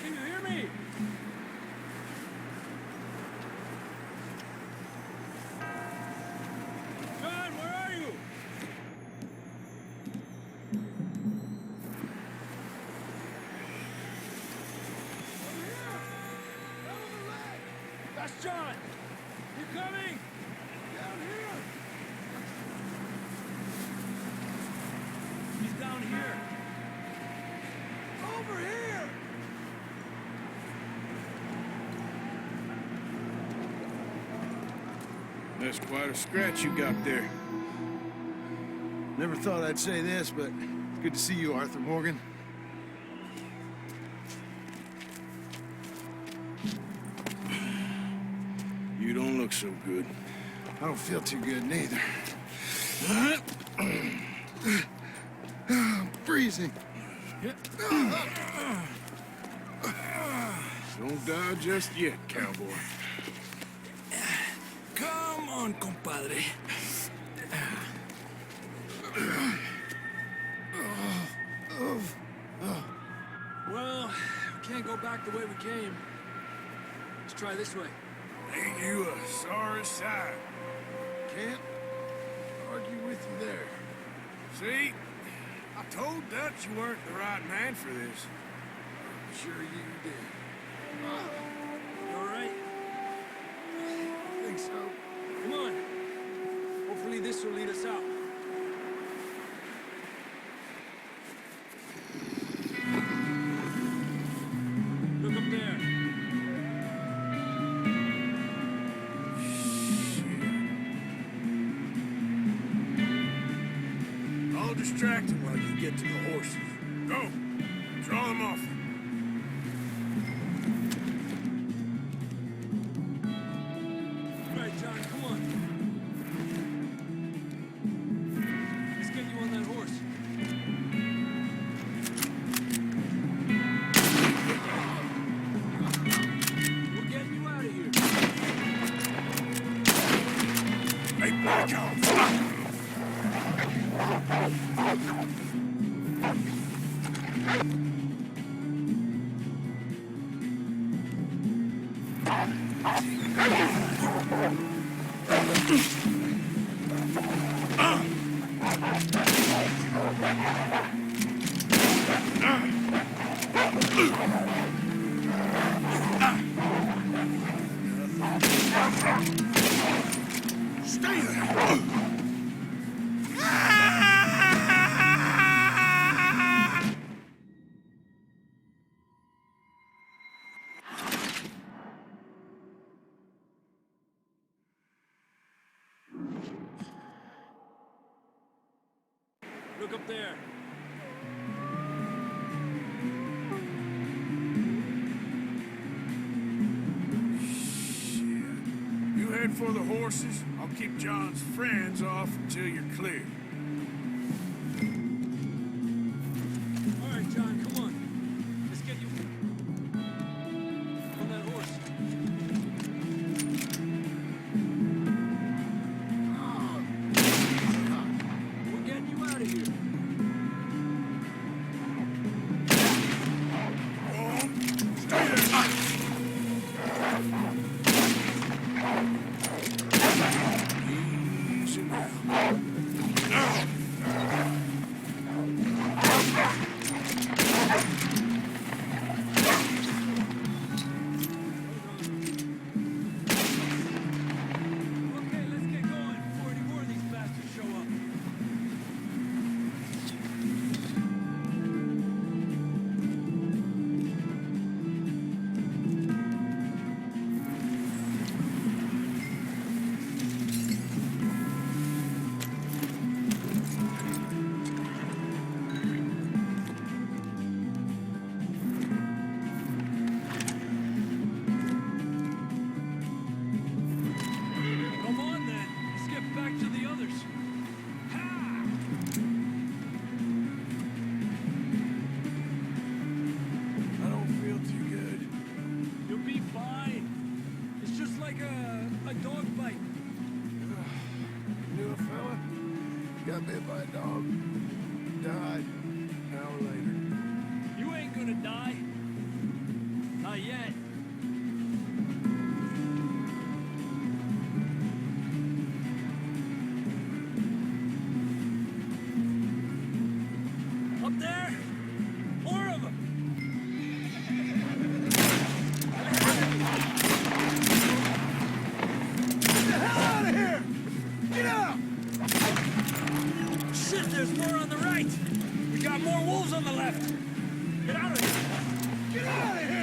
Can you hear me? John, where are you? Over here! Down on the ledge! That's John! You coming? Down here! He's down here! Over here! That's quite a scratch you got there. Never thought I'd say this, but it's good to see you, Arthur Morgan. You don't look so good. I don't feel too good, neither. I'm freezing. Don't die just yet, cowboy. Come on, compadre. Well, we can't go back the way we came. Let's try this way. Ain't you a sorry sight? Can't argue with you there. See? I told Dutch you weren't the right man for this. Sure you did. You all right? I think so. Come on. Hopefully this will lead us out. Look up there. I'll distract him while you get to the horses. Go! Draw them off. All right, John, come on. Let's get you on that horse. We're getting you out of here. Hey, back off! Stay there! Look up there. You head for the horses. I'll keep John's friends off until you're clear. All right, John, come on. Let's get you on that horse. We're getting you out of here. Easy now. Okay, let's get going before any more of these bastards show up. Come on then, let's get back to the others. Ha! I don't feel too good. You'll be fine. It's just like a dog bite. Knew a fella? Got bit by a dog. Died. An hour later. You ain't gonna die. Not yet. Up there? More of them! Get the hell out of here! Get out! Shit, there's more on the right! We got more wolves on the left! Get out of here! Get out of here!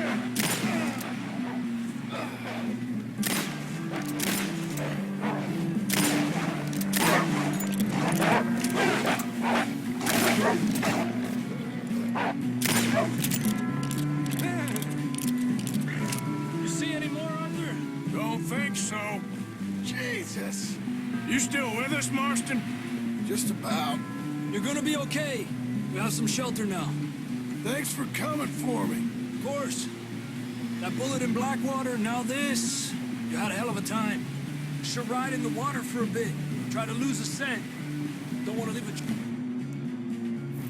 You see any more, Arthur? Don't think so. Jesus! You still with us, Marston? Just about. You're gonna be okay. We have some shelter now. Thanks for coming for me. Of course. That bullet in Blackwater, now this. You had a hell of a time. Should ride in the water for a bit. Try to lose a scent. Don't want to leave a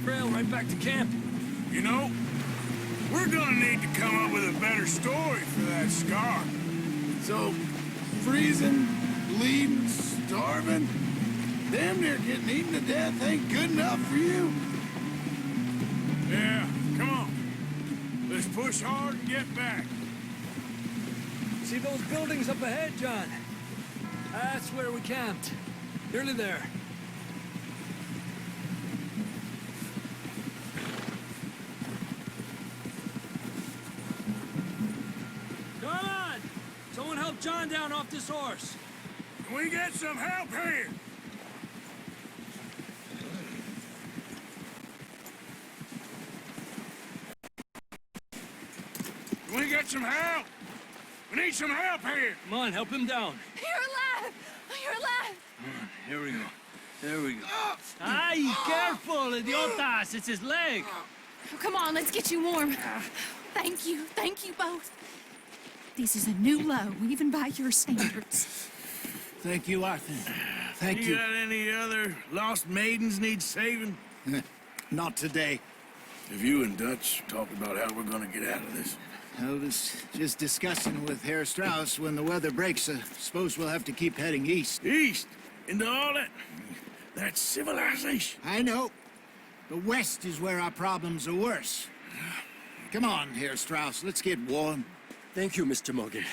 trail right back to camp. You know, we're gonna need to come up with a better story for that scar. So, freezing, bleeding, starving, damn near getting eaten to death ain't good enough for you? Yeah, come on. Let's push hard and get back. See those buildings up ahead, John? That's where we camped. Nearly there. Come on! Someone help John down off this horse. Can we get some help here? Can we get some help? We need some help here. Come on, help him down. You're alive! You're alive! Here we go. There we go. Ay, careful, idiotas! It's his leg. Come on, let's get you warm. Thank you both. This is a new low, even by your standards. Thank you, Arthur. Thank You got any other lost maidens need saving? Not today. Have you and Dutch talked about how we're gonna get out of this? I was just discussing with Herr Strauss when the weather breaks. I suppose we'll have to keep heading east. East? Into all that civilization? I know. The west is where our problems are worse. Come on, Herr Strauss. Let's get warm. Thank you, Mr. Morgan.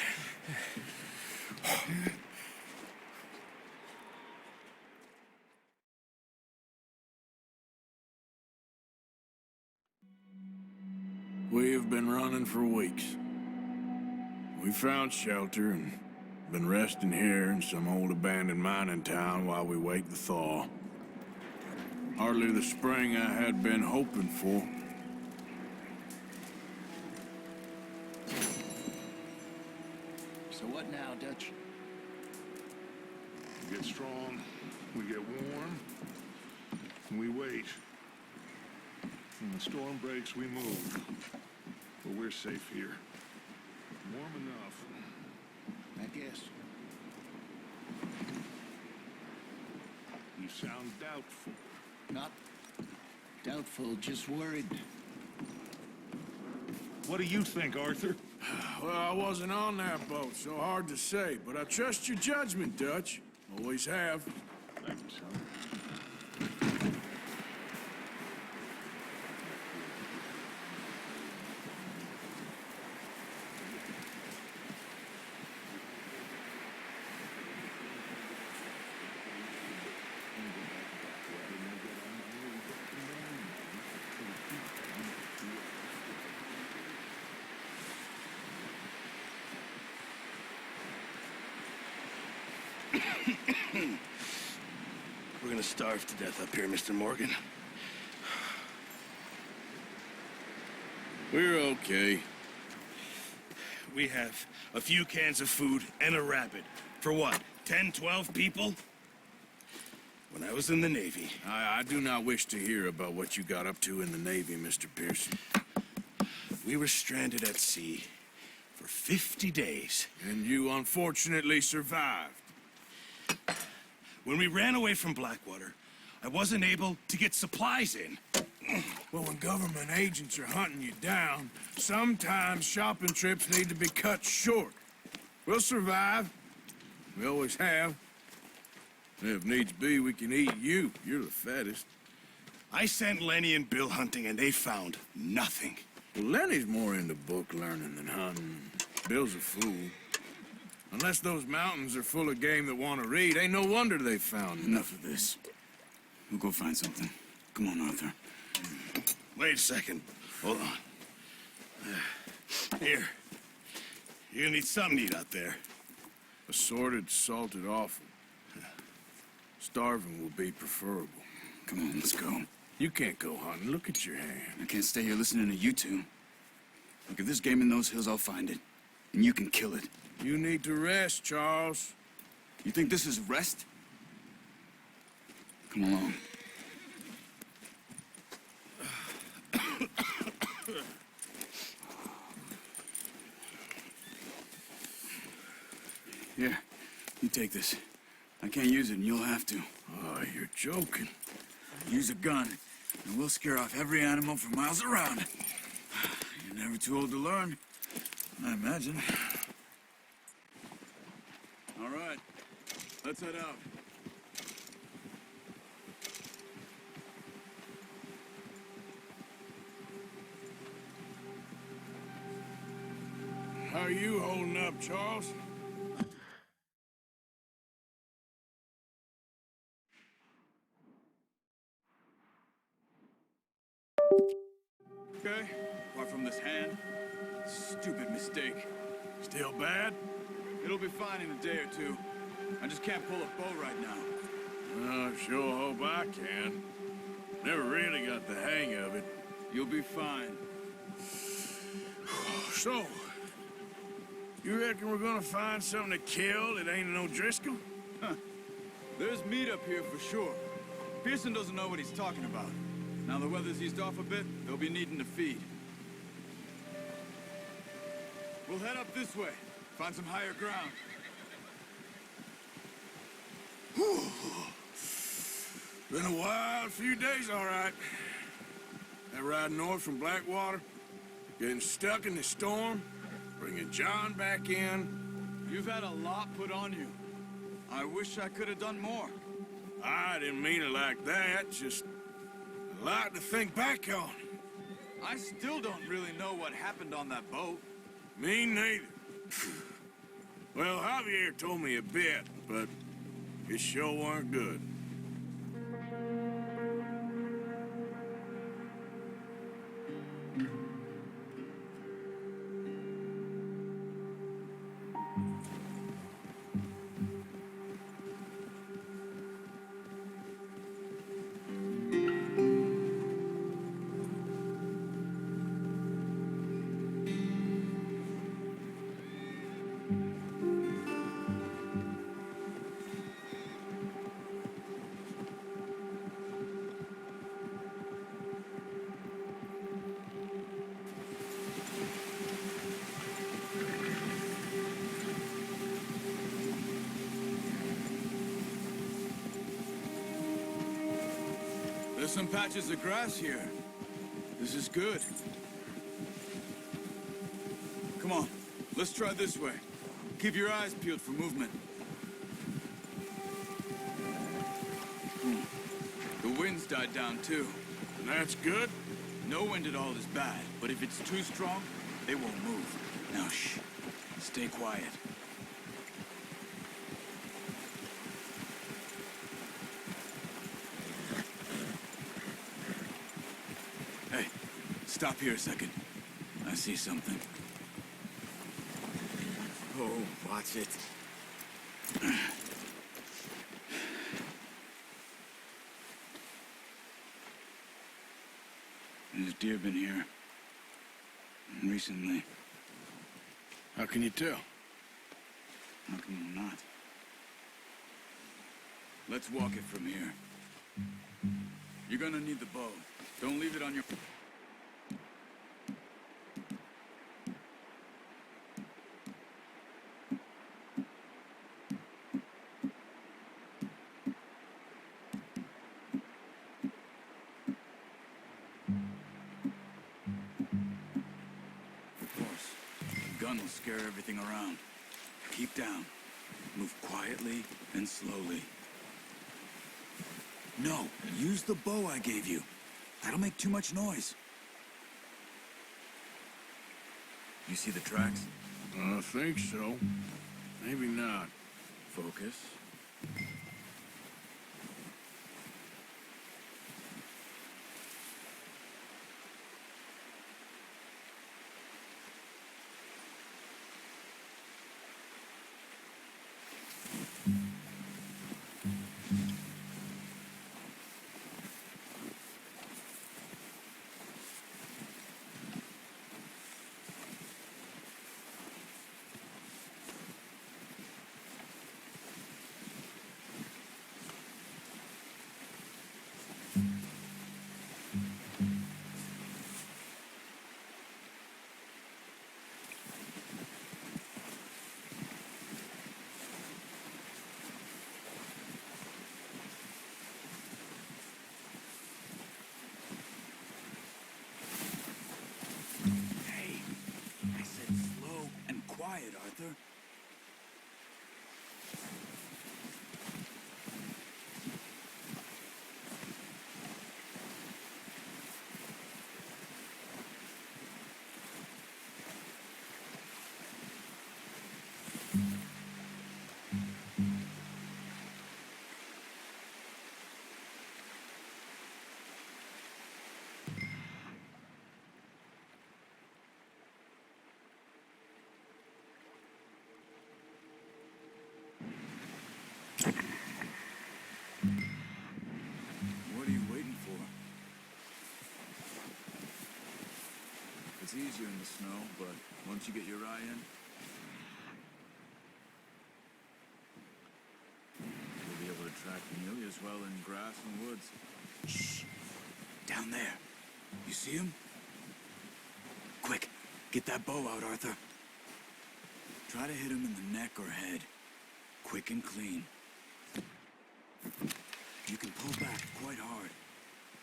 We've been running for weeks. We found shelter and been resting here in some old abandoned mining town while we wait the thaw. Hardly the spring I had been hoping for. So what now, Dutch? We get strong, we get warm, and we wait. When the storm breaks, we move. But we're safe here. Warm enough. I guess. You sound doubtful. Not doubtful, just worried. What do you think, Arthur? Well, I wasn't on that boat, so hard to say, but I trust your judgment, Dutch. Always have. Thank you, son. We're gonna starve to death up here, Mr. Morgan. We're okay. We have a few cans of food and a rabbit. For what, 10, 12 people? When I was in the Navy... I do not wish to hear about what you got up to in the Navy, Mr. Pearson. We were stranded at sea for 50 days. And you unfortunately survived. When we ran away from Blackwater, I wasn't able to get supplies in. Well, when government agents are hunting you down, sometimes shopping trips need to be cut short. We'll survive. We always have. If needs be, we can eat you. You're the fattest. I sent Lenny and Bill hunting, and they found nothing. Well, Lenny's more into book learning than hunting. Bill's a fool. Unless those mountains are full of game that want to read, ain't no wonder they found Enough of this. We'll go find something. Come on, Arthur. Wait a second. Hold on. Here. You're gonna need something to eat out there. Assorted, salted offal. Starving will be preferable. Come on, let's go. You can't go hunting. Look at your hand. I can't stay here listening to you two. Look, if there's game in those hills, I'll find it. And you can kill it. You need to rest, Charles. You think this is rest? Come along. Here, you take this. I can't use it, and you'll have to. Oh, you're joking. Use a gun, and we'll scare off every animal for miles around. You're never too old to learn, I imagine. All right, let's head out. How are you holding up, Charles? Okay, apart from this hand, stupid mistake. Still bad? It'll be fine in a day or two. I just can't pull a bow right now. I sure hope I can. Never really got the hang of it. You'll be fine. So, you reckon we're gonna find something to kill that ain't no Driscoll? There's meat up here for sure. Pearson doesn't know what he's talking about. Now the weather's eased off a bit, they'll be needing to feed. We'll head up this way, find some higher ground. Been a wild few days, all right. That ride north from Blackwater, getting stuck in the storm, bringing John back in. You've had a lot put on you. I wish I could have done more. I didn't mean it like that, just a lot to think back on. I still don't really know what happened on that boat. Me neither. Well, Javier told me a bit, but it sure weren't good. There's some patches of grass here. This is good. Come on, let's try this way. Keep your eyes peeled for movement. The wind's died down too. And that's good? No wind at all is bad, but if it's too strong, they won't move. Now shh, stay quiet. Hey, stop here a second. I see something. Oh, watch it. There's deer been here. Recently. How can you tell? How come I'm not? Let's walk it from here. You're gonna need the bow. Don't leave it on your... gun will scare everything around. Keep down. Move quietly and slowly. No, use the bow I gave you. That'll make too much noise. You see the tracks? I think so. Maybe not. Focus. Hey, I said slow and quiet, Arthur. What are you waiting for? It's easier in the snow, but once you get your eye in, you'll be able to track nearly as well in grass and woods. Shh! Down there. You see him? Quick, get that bow out, Arthur. Try to hit him in the neck or head. Quick and clean. You can pull back quite hard.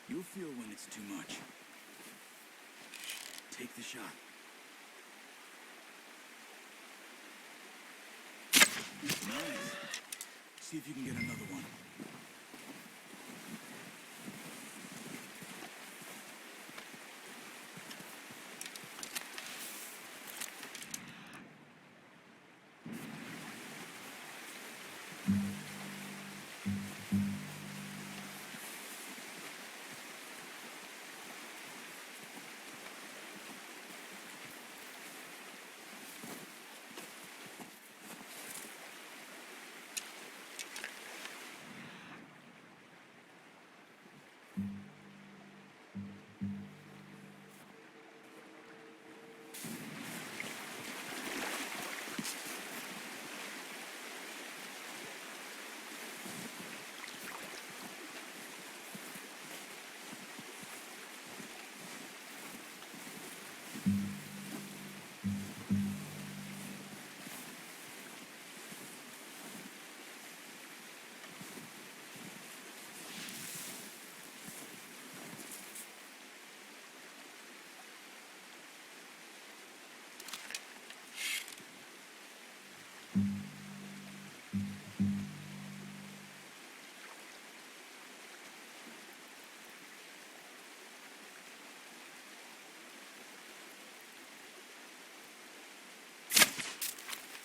You'll feel when it's too much. Take the shot. Nice. See if you can get another one.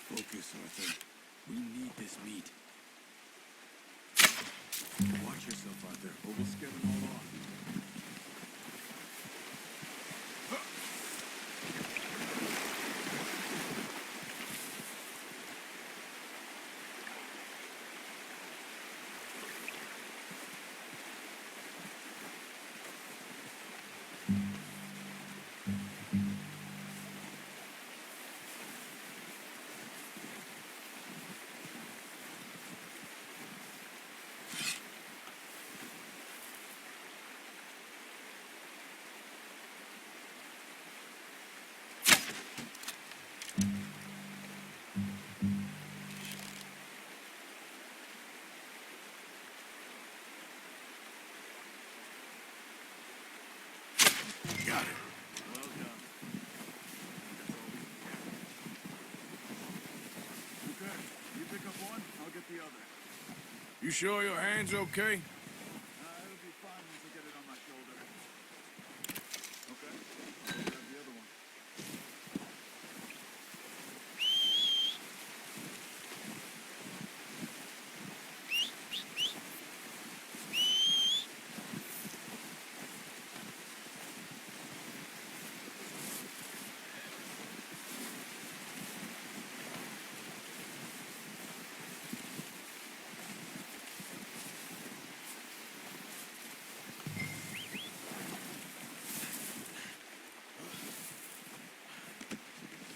Focus, Arthur. We need this meat. Watch yourself, Arthur, or we'll scare them all off. Got it. Well done. That's all we can get. sure your hand's okay? It'll be fine once I get it on my shoulder. Okay, I'll grab the other one.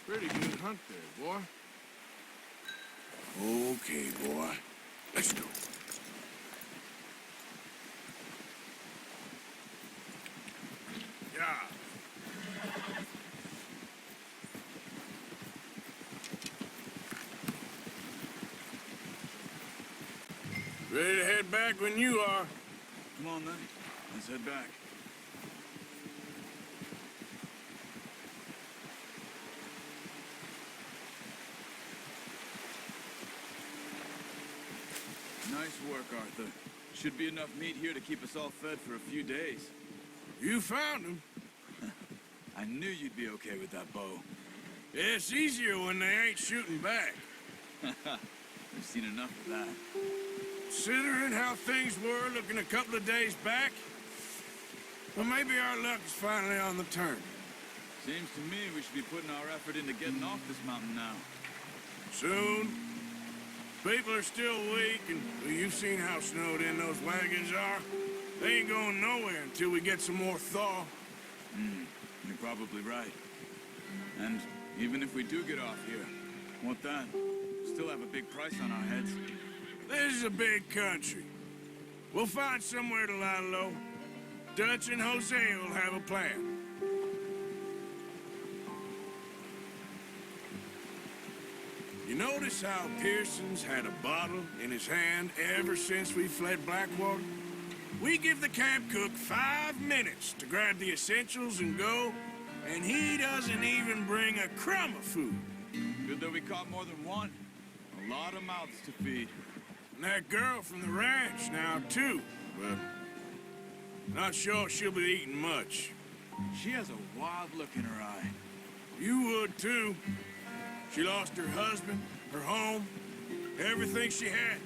Pretty good hunt there, boy. Okay, boy. Let's go. Yeah. Ready to head back when you are. Come on then, let's head back. Nice work, Arthur. Should be enough meat here to keep us all fed for a few days. You found him. I knew you'd be okay with that bow. Yeah, it's easier when they ain't shooting back. We've seen enough of that. Considering how things were looking a couple of days back, well, maybe our luck is finally on the turn. Seems to me we should be putting our effort into getting off this mountain now. Soon. People are still weak, and well, you've seen how snowed in those wagons are. They ain't going nowhere until we get some more thaw. You're probably right. And even if we do get off here, what then? Still have a big price on our heads. This is a big country. We'll find somewhere to lie low. Dutch and Jose will have a plan. You notice how Pearson's had a bottle in his hand ever since we fled Blackwater? We give the camp cook 5 minutes to grab the essentials and go, and he doesn't even bring a crumb of food. Good that we caught more than one. A lot of mouths to feed. And that girl from the ranch now, too, but not sure she'll be eating much. She has a wild look in her eye. You would, too. She lost her husband, her home, everything she had.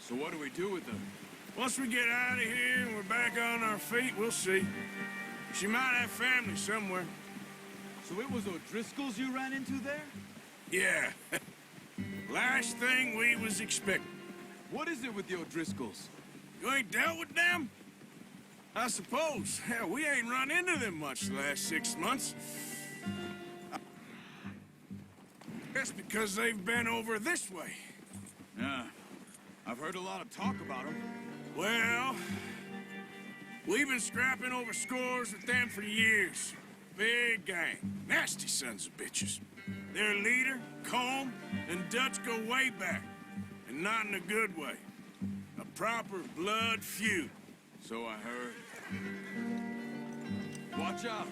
So what do we do with her? Once we get out of here and we're back on our feet, we'll see. She might have family somewhere. So it was O'Driscoll's you ran into there? Yeah. Last thing we was expecting. What is it with the O'Driscolls? You ain't dealt with them? I suppose. Hell, we ain't run into them much the last 6 months. That's because they've been over this way. Yeah. I've heard a lot of talk about them. Well, we've been scrapping over scores with them for years. Big gang. Nasty sons of bitches. Their leader, Combe, and Dutch go way back. And not in a good way. A proper blood feud. So I heard. Watch out.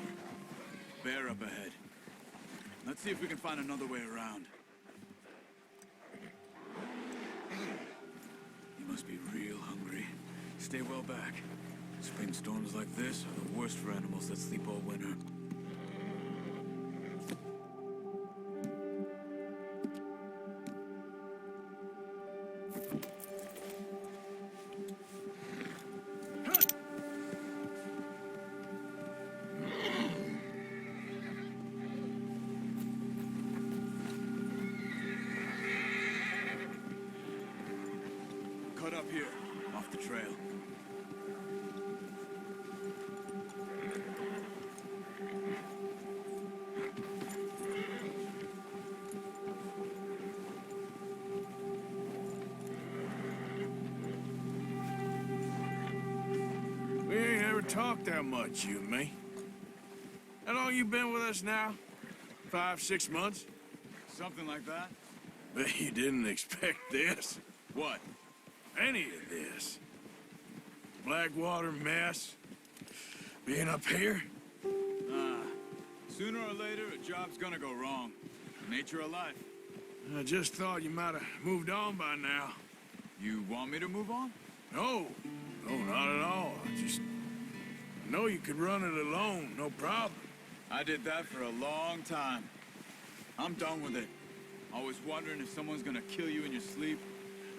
Bear up ahead. Let's see if we can find another way around. You must be real hungry. Stay well back. Spring storms like this are the worst for animals that sleep all winter. Cut up here, off the trail. We ain't ever talked that much, you and me. How long you been with us now? 5, 6 months? Something like that? Bet you didn't expect this. What? Any of this. Blackwater mess. Being up here. Sooner or later, a job's gonna go wrong. Nature of life. I just thought you might have moved on by now. You want me to move on? No, no, not at all. I know you could run it alone, no problem. I did that for a long time. I'm done with it. Always wondering if someone's gonna kill you in your sleep.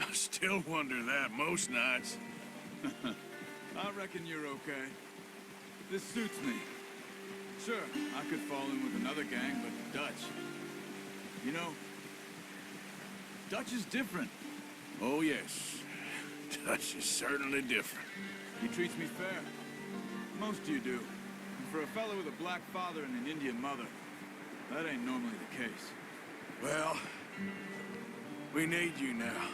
I still wonder that most nights. I reckon you're okay. This suits me. Sure, I could fall in with another gang, but Dutch... You know, Dutch is different. Oh, yes. Dutch is certainly different. He treats me fair. Most of you do. And for a fellow with a black father and an Indian mother, that ain't normally the case. Well, we need you now.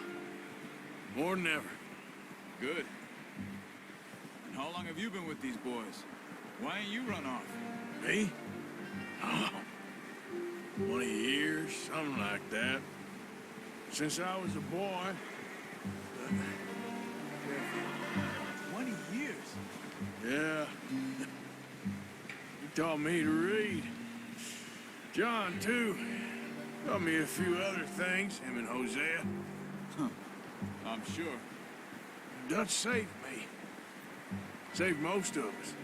More than ever. Good. And how long have you been with these boys? Why ain't you run off? Me? Oh, 20 years, something like that. Since I was a boy. 20 years? Yeah. He taught me to read. John, too. Taught me a few other things, him and Hosea. I'm sure. Dutch saved me. Saved most of us.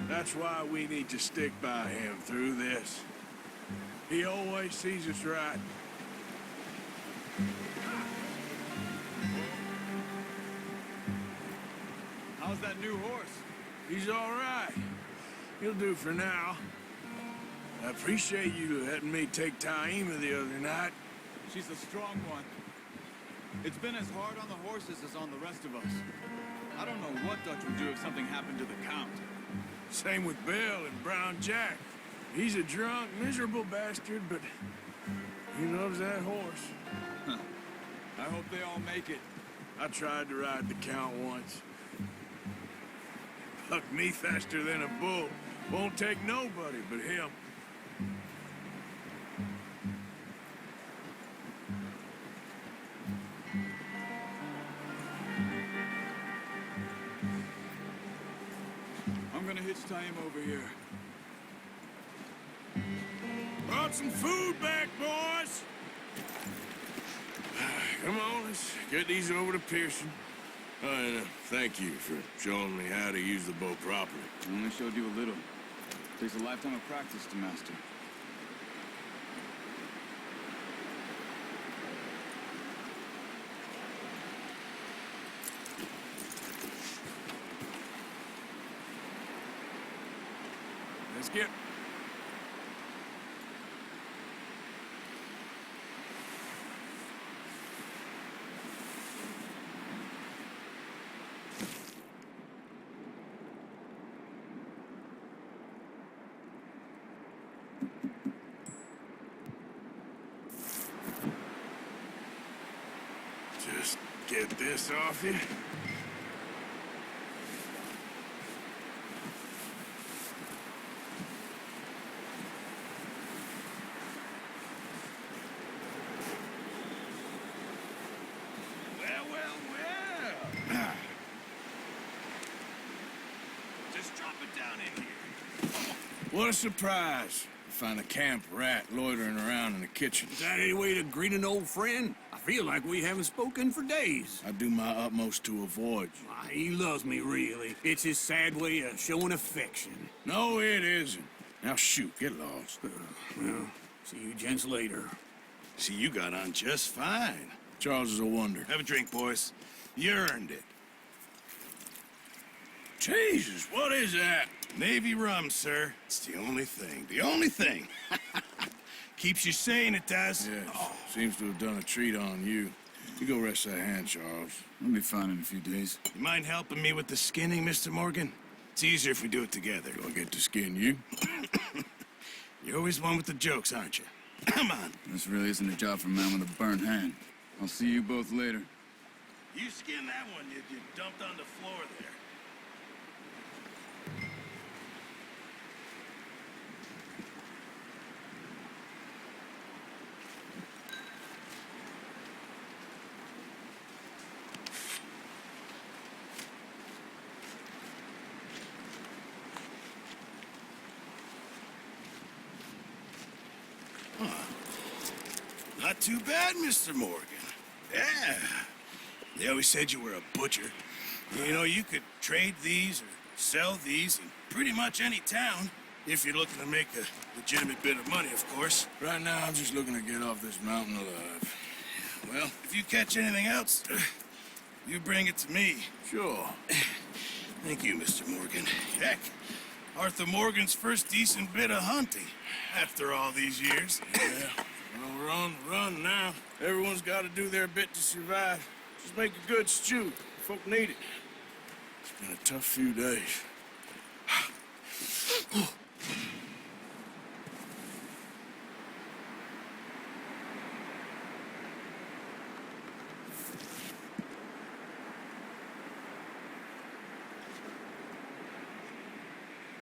That's why we need to stick by him through this. He always sees us right. How's that new horse? He's all right. He'll do for now. I appreciate you letting me take Taima the other night. She's a strong one. It's been as hard on the horses as on the rest of us. I don't know what Dutch would do if something happened to the Count. Same with Bill and Brown Jack. He's a drunk, miserable bastard, but he loves that horse. I hope they all make it. I tried to ride the Count once. Bucked me faster than a bull. Won't take nobody but him. I'm gonna hitch Taima over here. Brought some food back, boys. Come on, let's get these over to Pearson. And thank you for showing me how to use the bow properly. I only showed you a little. Takes a lifetime of practice to master. Let's get... Just get this off you. Well. Just drop it down in here. What a surprise. Find a camp rat loitering around in the kitchen. Is that any way to greet an old friend? I feel like we haven't spoken for days. I do my utmost to avoid you. Why, he loves me, really. It's his sad way of showing affection. No, it isn't. Now shoot, get lost. Well, see you gents later. See, you got on just fine. Charles is a wonder. Have a drink, boys. You earned it. Jesus, what is that? Navy rum, sir. It's the only thing. The only thing. Keeps you sane, it does. Yes, seems to have done a treat on you. You go rest that hand, Charles. I'll be fine in a few days. You mind helping me with the skinning, Mr. Morgan? It's easier if we do it together. Do I get to skin you? You're always one with the jokes, aren't you? Come on. This really isn't a job for a man with a burnt hand. I'll see you both later. You skinned that one you dumped on the floor there. Not too bad, Mr. Morgan. Yeah. They always said you were a butcher. You know, you could trade these or sell these in pretty much any town, if you're looking to make a legitimate bit of money, of course. Right now, I'm just looking to get off this mountain alive. Well, if you catch anything else, you bring it to me. Sure. Thank you, Mr. Morgan. Heck, Arthur Morgan's first decent bit of hunting after all these years. Yeah. Well, we're on the run now. Everyone's got to do their bit to survive. Just make a good stew. Folk need it. It's been a tough few days.